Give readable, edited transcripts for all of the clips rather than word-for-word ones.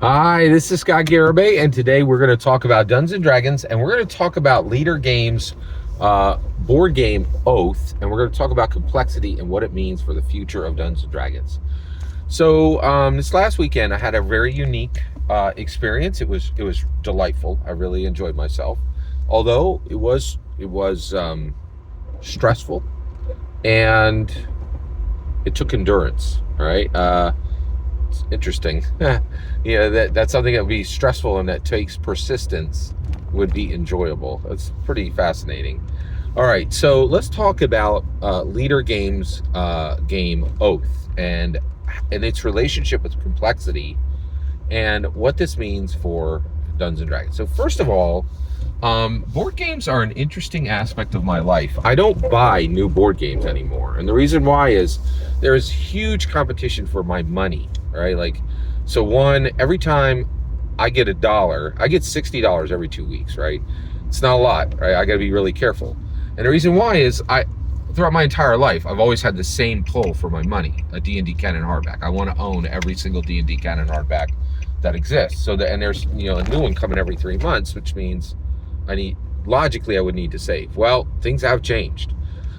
Hi, this is Scott Garibay, and today we're going to talk about Dungeons and Dragons, and we're going to talk about Leader Games board game Oath, and we're going to talk about complexity and what it means for the future of Dungeons and Dragons. So this last weekend, I had a very unique experience. It was delightful. I really enjoyed myself, although it was stressful, and it took endurance. All right. It's interesting. That's something that would be stressful and that takes persistence would be enjoyable. That's pretty fascinating. All right, so let's talk about Leader Games game Oath and its relationship with complexity and what this means for Dungeons and Dragons. So first of all, board games are an interesting aspect of my life. I don't buy new board games anymore, and the reason why is there is huge competition for my money. Right, every time I get $1, I get $60 every 2 weeks. Right, it's not a lot. Right, I got to be really careful, and the reason why is throughout my entire life, I've always had the same pull for my money: a D&D canon hardback. I want to own every single D&D canon hardback that exists. And there's a new one coming every 3 months, which means I would need to save. Well, things have changed.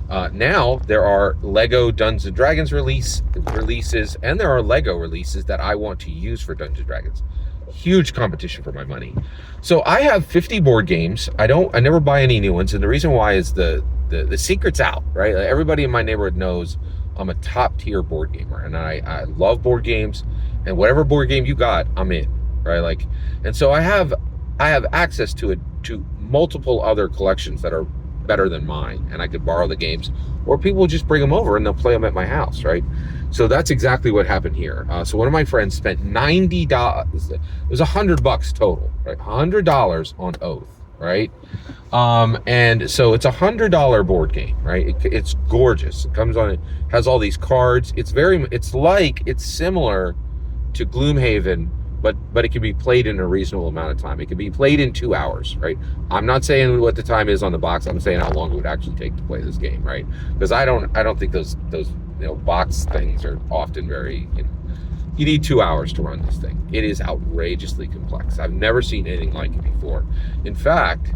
Now there are Lego Dungeons and Dragons releases, and there are Lego releases that I want to use for Dungeons and Dragons. Huge competition for my money. So I have 50 board games. I never buy any new ones, and the reason why is the secret's out, right? Like, everybody in my neighborhood knows I'm a top tier board gamer, and I love board games, and whatever board game you got, I'm in, right? And so I have access to multiple other collections that are better than mine, and I could borrow the games, or people will just bring them over and they'll play them at my house, right? So that's exactly what happened here. So one of my friends spent $90. It was $100 total, right? $100 on Oath, right? And so it's $100 board game, right? It's gorgeous. It comes on. It has all these cards. It's similar to Gloomhaven, but it can be played in a reasonable amount of time. It can be played in 2 hours, right? I'm not saying what the time is on the box. I'm saying how long it would actually take to play this game, right? Because I don't think those box things are often very. You need 2 hours to run this thing. It is outrageously complex. I've never seen anything like it before. In fact,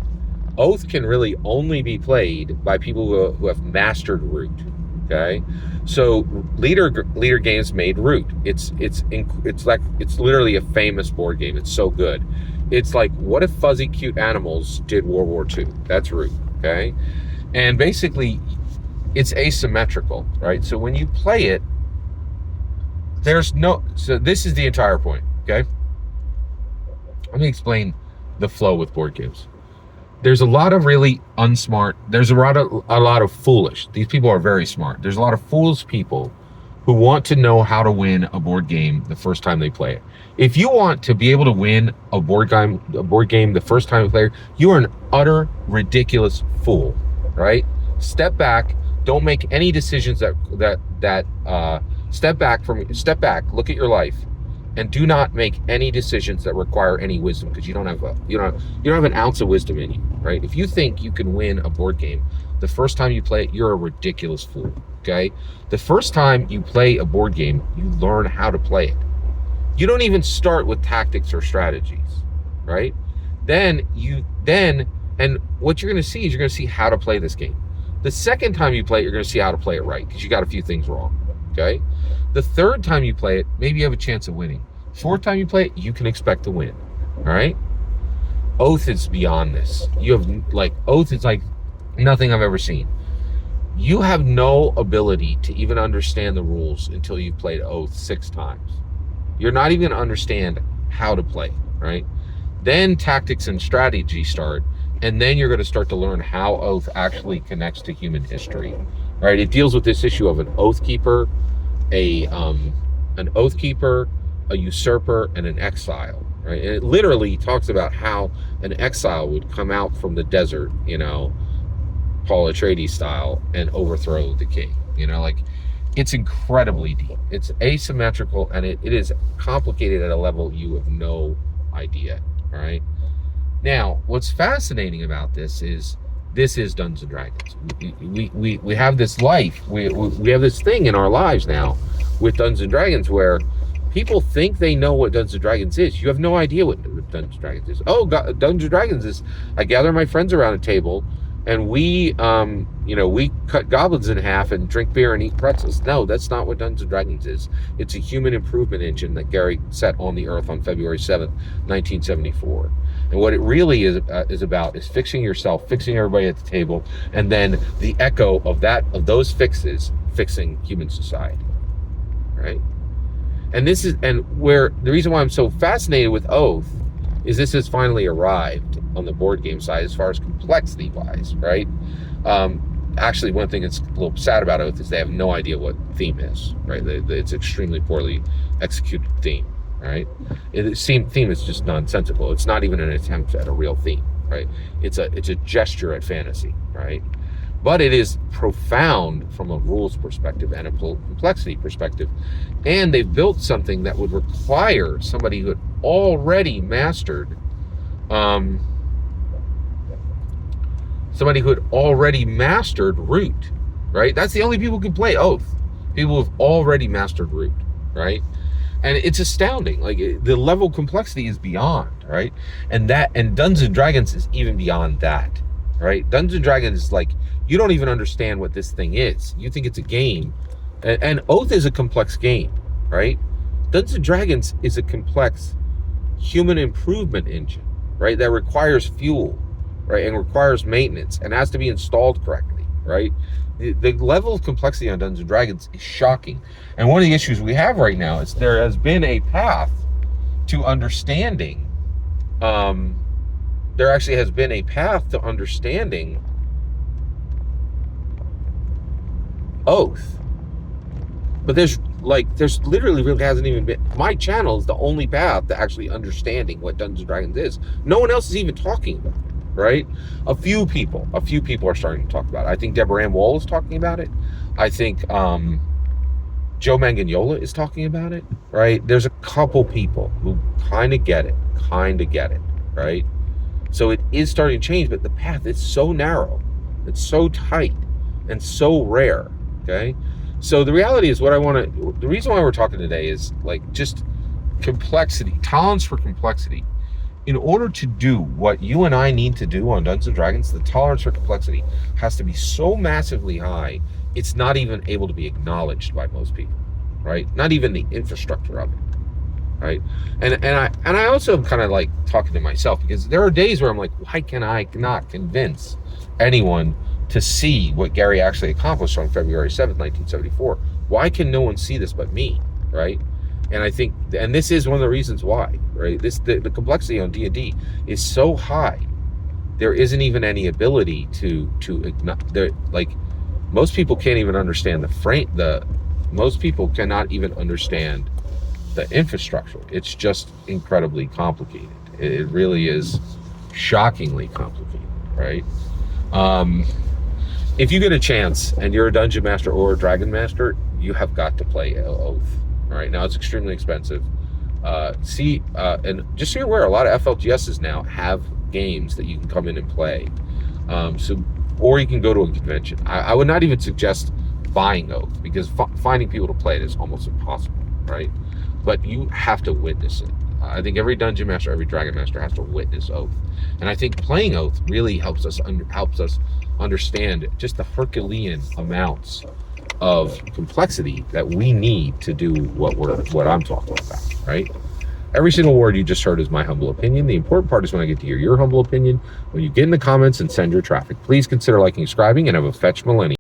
Oath can really only be played by people who have mastered Root. Okay, so Leader Games made Root. It's literally a famous board game. It's so good. It's like, what if Fuzzy Cute Animals did World War II? That's Root. Okay, and basically, it's asymmetrical, right? So when you play it, so this is the entire point. Okay, let me explain the flow with board games. There's a lot of really unsmart. There's a lot of foolish. These people are very smart. There's a lot of foolish people who want to know how to win a board game the first time they play it. If you want to be able to win a board game the first time you play it, you are an utter ridiculous fool, right? Step back. Don't make any decisions step back. Look at your life. And do not make any decisions that require any wisdom, because you don't have an ounce of wisdom in you, right? If you think you can win a board game the first time you play it, you're a ridiculous fool. Okay? The first time you play a board game, you learn how to play it. You don't even start with tactics or strategies, right? And what you're going to see is you're going to see how to play this game. The second time you play it, you're going to see how to play it right, because you got a few things wrong. Okay? The third time you play it, maybe you have a chance of winning. Fourth time you play it, you can expect to win. All right? Oath is beyond this. Oath is like nothing I've ever seen. You have no ability to even understand the rules until you've played Oath 6 times. You're not even going to understand how to play, right? Then tactics and strategy start, and then you're going to start to learn how Oath actually connects to human history. Right? It deals with this issue of an oath keeper, a usurper, and an exile. Right? And it literally talks about how an exile would come out from the desert, Paul Atreides style, and overthrow the king. It's incredibly deep. It's asymmetrical, and it is complicated at a level you have no idea. All right. Now, what's fascinating about this is Dungeons and Dragons. We have this life. We have this thing in our lives now with Dungeons and Dragons where people think they know what Dungeons and Dragons is. You have no idea what Dungeons and Dragons is. Oh, God, Dungeons and Dragons is, I gather my friends around a table and we cut goblins in half and drink beer and eat pretzels. No, that's not what Dungeons and Dragons is. It's a human improvement engine that Gary set on the earth on February 7th, 1974. And what it really is about is fixing yourself, fixing everybody at the table, and then the echo of those fixes fixing human society, right? And where the reason why I'm so fascinated with Oath is this has finally arrived on the board game side as far as complexity wise, right? Actually, one thing that's a little sad about Oath is they have no idea what theme is, right? It's extremely poorly executed theme, right? The theme is just nonsensical. It's not even an attempt at a real theme, right? It's a gesture at fantasy, right? But it is profound from a rules perspective and a complexity perspective. And they've built something that would require somebody who had already mastered Root, right? That's the only people who can play Oath. People who have already mastered Root, right? And it's astounding. Like, the level of complexity is beyond, right? And Dungeons and Dragons is even beyond that, right? Dungeons and Dragons is like, you don't even understand what this thing is. You think it's a game. And Oath is a complex game, right? Dungeons and Dragons is a complex human improvement engine, right? That requires fuel, right? And requires maintenance and has to be installed correctly, right? The level of complexity on Dungeons and Dragons is shocking. And one of the issues we have right now is there has been a path to understanding. There actually has been a path to understanding Oath, but there's literally really hasn't even been. My channel is the only path to actually understanding what Dungeons and Dragons is. No one else is even talking about it, right? A few people are starting to talk about it. I think Deborah Ann Woll is talking about it. I think Joe Manganiello is talking about it, right? There's a couple people who kind of get it, right? So it is starting to change, but the path is so narrow, it's so tight, and so rare. Okay, so the reality is the reason why we're talking today is like just complexity, tolerance for complexity. In order to do what you and I need to do on Dungeons and Dragons, the tolerance for complexity has to be so massively high, it's not even able to be acknowledged by most people, right? Not even the infrastructure of it, right? And I also am kind of like talking to myself, because there are days where I'm like, why can I not convince anyone to see what Gary actually accomplished on February 7th, 1974? Why can no one see this but me, right? And I think, and this is one of the reasons why, right? The complexity on D&D is so high, there isn't even any ability to like, most people can't even understand most people cannot even understand the infrastructure. It's just incredibly complicated. It really is shockingly complicated, right? If you get a chance and you're a dungeon master or a dragon master, you have got to play Oath. All right, now it's extremely expensive. And just so you're aware, a lot of FLGSs now have games that you can come in and play. Or you can go to a convention. I would not even suggest buying Oath, because finding people to play it is almost impossible, right? But you have to witness it. I think every dungeon master, every dragon master has to witness Oath. And I think playing Oath really helps us understand just the Herculean amounts of complexity that we need to do what I'm talking about, right? Every single word you just heard is my humble opinion. The important part is when I get to hear your humble opinion. When you get in the comments and send your traffic, please consider liking, subscribing, and have a fetch millennium.